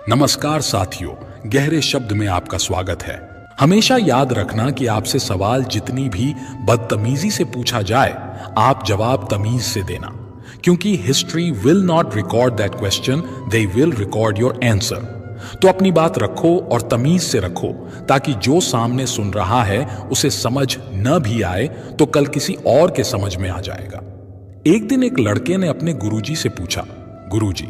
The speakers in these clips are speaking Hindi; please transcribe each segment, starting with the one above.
नमस्कार साथियों, गहरे शब्द में आपका स्वागत है। हमेशा याद रखना कि आपसे सवाल जितनी भी बदतमीजी से पूछा जाए, आप जवाब तमीज से देना, क्योंकि history will not record that question, they will record your answer. तो अपनी बात रखो और तमीज से रखो, ताकि जो सामने सुन रहा है उसे समझ न भी आए तो कल किसी और के समझ में आ जाएगा। एक दिन एक लड़के ने अपने गुरुजी से पूछा, गुरुजी,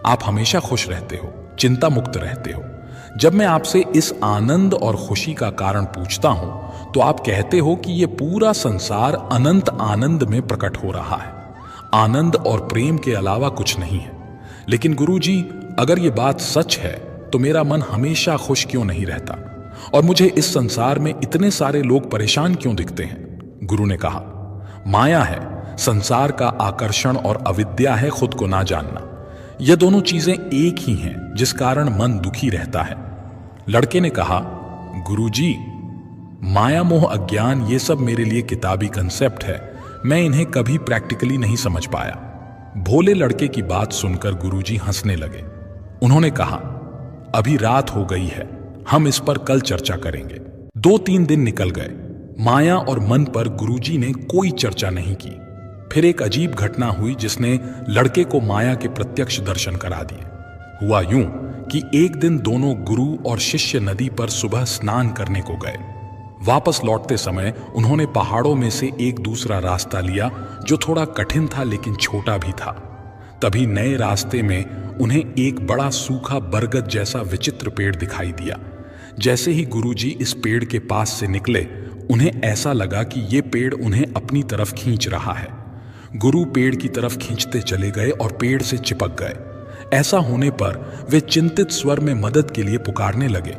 आप हमेशा खुश रहते हो, चिंता मुक्त रहते हो। जब मैं आपसे इस आनंद और खुशी का कारण पूछता हूं तो आप कहते हो कि यह पूरा संसार अनंत आनंद में प्रकट हो रहा है, आनंद और प्रेम के अलावा कुछ नहीं है। लेकिन गुरुजी, अगर ये बात सच है तो मेरा मन हमेशा खुश क्यों नहीं रहता और मुझे इस संसार में इतने सारे लोग परेशान क्यों दिखते हैं? गुरु ने कहा, माया है, संसार का आकर्षण और अविद्या है खुद को ना जानना। ये दोनों चीजें एक ही हैं जिस कारण मन दुखी रहता है। लड़के ने कहा, गुरुजी, माया मोह अज्ञान ये सब मेरे लिए किताबी कंसेप्ट है, मैं इन्हें कभी प्रैक्टिकली नहीं समझ पाया। भोले लड़के की बात सुनकर गुरुजी हंसने लगे। उन्होंने कहा, अभी रात हो गई है, हम इस पर कल चर्चा करेंगे। 2-3 दिन निकल गए, माया और मन पर गुरुजी ने कोई चर्चा नहीं की। फिर एक अजीब घटना हुई जिसने लड़के को माया के प्रत्यक्ष दर्शन करा दिए। हुआ यूं कि एक दिन दोनों गुरु और शिष्य नदी पर सुबह स्नान करने को गए। वापस लौटते समय उन्होंने पहाड़ों में से एक दूसरा रास्ता लिया जो थोड़ा कठिन था लेकिन छोटा भी था। तभी नए रास्ते में उन्हें एक बड़ा सूखा बरगद जैसा विचित्र पेड़ दिखाई दिया। जैसे ही गुरुजी इस पेड़ के पास से निकले, उन्हें ऐसा लगा कि ये पेड़ उन्हें अपनी तरफ खींच रहा है। गुरु पेड़ की तरफ खींचते चले गए और पेड़ से चिपक गए। ऐसा होने पर वे चिंतित स्वर में मदद के लिए पुकारने लगे,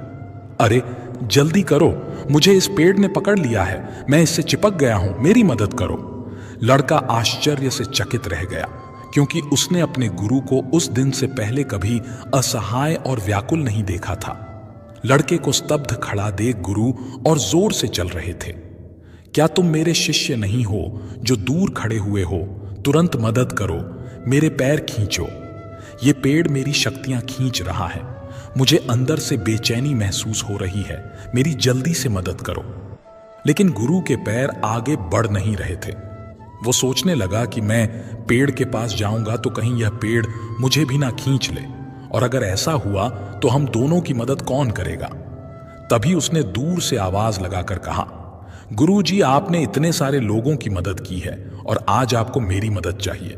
अरे जल्दी करो, मुझे इस पेड़ ने पकड़ लिया है, मैं इससे चिपक गया हूं, मेरी मदद करो। लड़का आश्चर्य से चकित रह गया, क्योंकि उसने अपने गुरु को उस दिन से पहले कभी असहाय और व्याकुल नहीं देखा था। लड़के को स्तब्ध खड़ा देख गुरु और जोर से चल रहे थे, क्या तुम मेरे शिष्य नहीं हो जो दूर खड़े हुए हो? तुरंत मदद करो, मेरे पैर खींचो। ये पेड़ मेरी शक्तियां खींच रहा है, मुझे अंदर से बेचैनी महसूस हो रही है, मेरी जल्दी से मदद करो। लेकिन गुरु के पैर आगे बढ़ नहीं रहे थे। वो सोचने लगा कि मैं पेड़ के पास जाऊंगा तो कहीं यह पेड़ मुझे भी ना खींच ले, और अगर ऐसा हुआ तो हम दोनों की मदद कौन करेगा? तभी उसने दूर से आवाज लगाकर कहा, गुरुजी, आपने इतने सारे लोगों की मदद की है और आज आपको मेरी मदद चाहिए।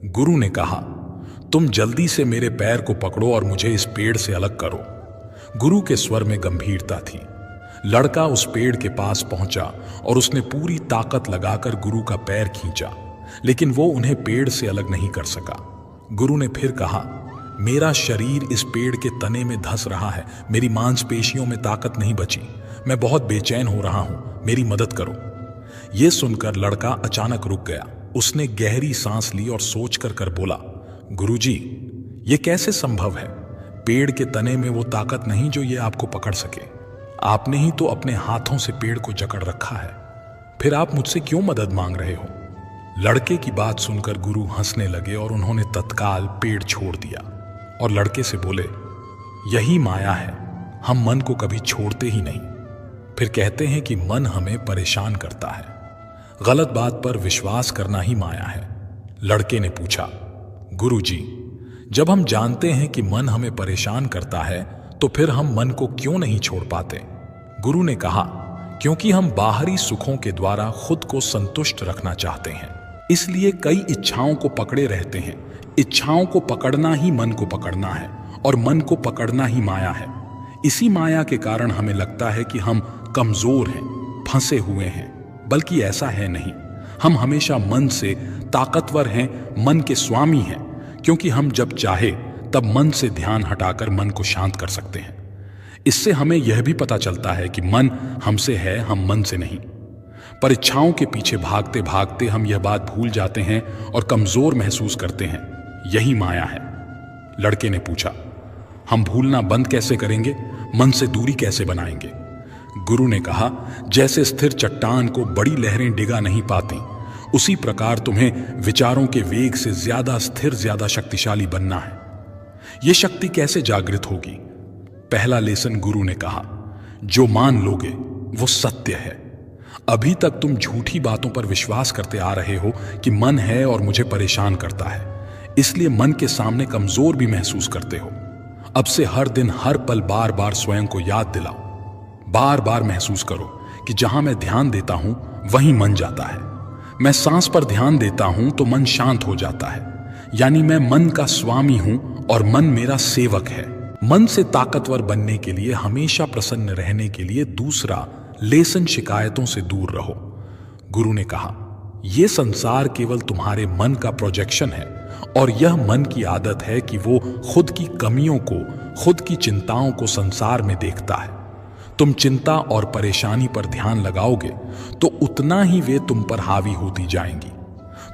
गुरु ने कहा, तुम जल्दी से मेरे पैर को पकड़ो और मुझे इस पेड़ से अलग करो। गुरु के स्वर में गंभीरता थी। लड़का उस पेड़ के पास पहुंचा और उसने पूरी ताकत लगाकर गुरु का पैर खींचा, लेकिन वो उन्हें पेड़ से अलग नहीं कर सका। गुरु ने फिर कहा, मेरा शरीर इस पेड़ के तने में धंस रहा है, मेरी मांसपेशियों में ताकत नहीं बची, मैं बहुत बेचैन हो रहा हूं, मेरी मदद करो। यह सुनकर लड़का अचानक रुक गया। उसने गहरी सांस ली और सोचकर कर बोला, गुरुजी, ये कैसे संभव है? पेड़ के तने में वो ताकत नहीं जो ये आपको पकड़ सके। आपने ही तो अपने हाथों से पेड़ को जकड़ रखा है, फिर आप मुझसे क्यों मदद मांग रहे हो? लड़के की बात सुनकर गुरु हंसने लगे और उन्होंने तत्काल पेड़ छोड़ दिया और लड़के से बोले, यही माया है, हम मन को कभी छोड़ते ही नहीं। फिर कहते हैं कि मन हमें परेशान करता है, गलत बात पर विश्वास करना ही माया है। लड़के ने पूछा, गुरुजी, जब हम जानते हैं कि मन हमें परेशान करता है तो फिर हम मन को क्यों नहीं छोड़ पाते? गुरु ने कहा, क्योंकि हम बाहरी सुखों के द्वारा खुद को संतुष्ट रखना चाहते हैं, इसलिए कई इच्छाओं को पकड़े रहते हैं। इच्छाओं को पकड़ना ही मन को पकड़ना है और मन को पकड़ना ही माया है। इसी माया के कारण हमें लगता है कि हम कमजोर हैं, फंसे हुए हैं, बल्कि ऐसा है नहीं। हम हमेशा मन से ताकतवर हैं, मन के स्वामी हैं, क्योंकि हम जब चाहे तब मन से ध्यान हटाकर मन को शांत कर सकते हैं। इससे हमें यह भी पता चलता है कि मन हमसे है, हम मन से नहीं। पर इच्छाओं के पीछे भागते भागते हम यह बात भूल जाते हैं और कमजोर महसूस करते हैं। यही माया है। लड़के ने पूछा, हम भूलना बंद कैसे करेंगे? मन से दूरी कैसे बनाएंगे? गुरु ने कहा, जैसे स्थिर चट्टान को बड़ी लहरें डिगा नहीं पाती, उसी प्रकार तुम्हें विचारों के वेग से ज्यादा स्थिर, ज्यादा शक्तिशाली बनना है। ये शक्ति कैसे जागृत होगी? पहला लेसन गुरु ने कहा, जो मान लोगे वो सत्य है। अभी तक तुम झूठी बातों पर विश्वास करते आ रहे हो कि मन है और मुझे परेशान करता है, इसलिए मन के सामने कमजोर भी महसूस करते हो। अब से हर दिन हर पल बार बार स्वयं को याद दिलाओ, बार बार महसूस करो कि जहां मैं ध्यान देता हूं वहीं मन जाता है। मैं सांस पर ध्यान देता हूं तो मन शांत हो जाता है, यानी मैं मन का स्वामी हूं और मन मेरा सेवक है। मन से ताकतवर बनने के लिए, हमेशा प्रसन्न रहने के लिए दूसरा लेसन, शिकायतों से दूर रहो। गुरु ने कहा, यह संसार केवल तुम्हारे मन का प्रोजेक्शन है और यह मन की आदत है कि वो खुद की कमियों को, खुद की चिंताओं को संसार में देखता है। तुम चिंता और परेशानी पर ध्यान लगाओगे तो उतना ही वे तुम पर हावी होती जाएंगी,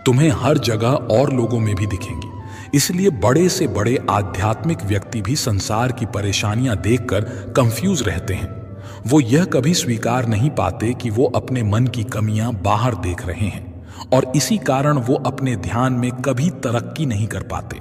तुम्हें हर जगह और लोगों में भी दिखेंगी। इसलिए बड़े से बड़े आध्यात्मिक व्यक्ति भी संसार की परेशानियां देखकर कंफ्यूज रहते हैं। वो यह कभी स्वीकार नहीं पाते कि वो अपने मन की कमियां बाहर देख रहे हैं और इसी कारण वो अपने ध्यान में कभी तरक्की नहीं कर पाते।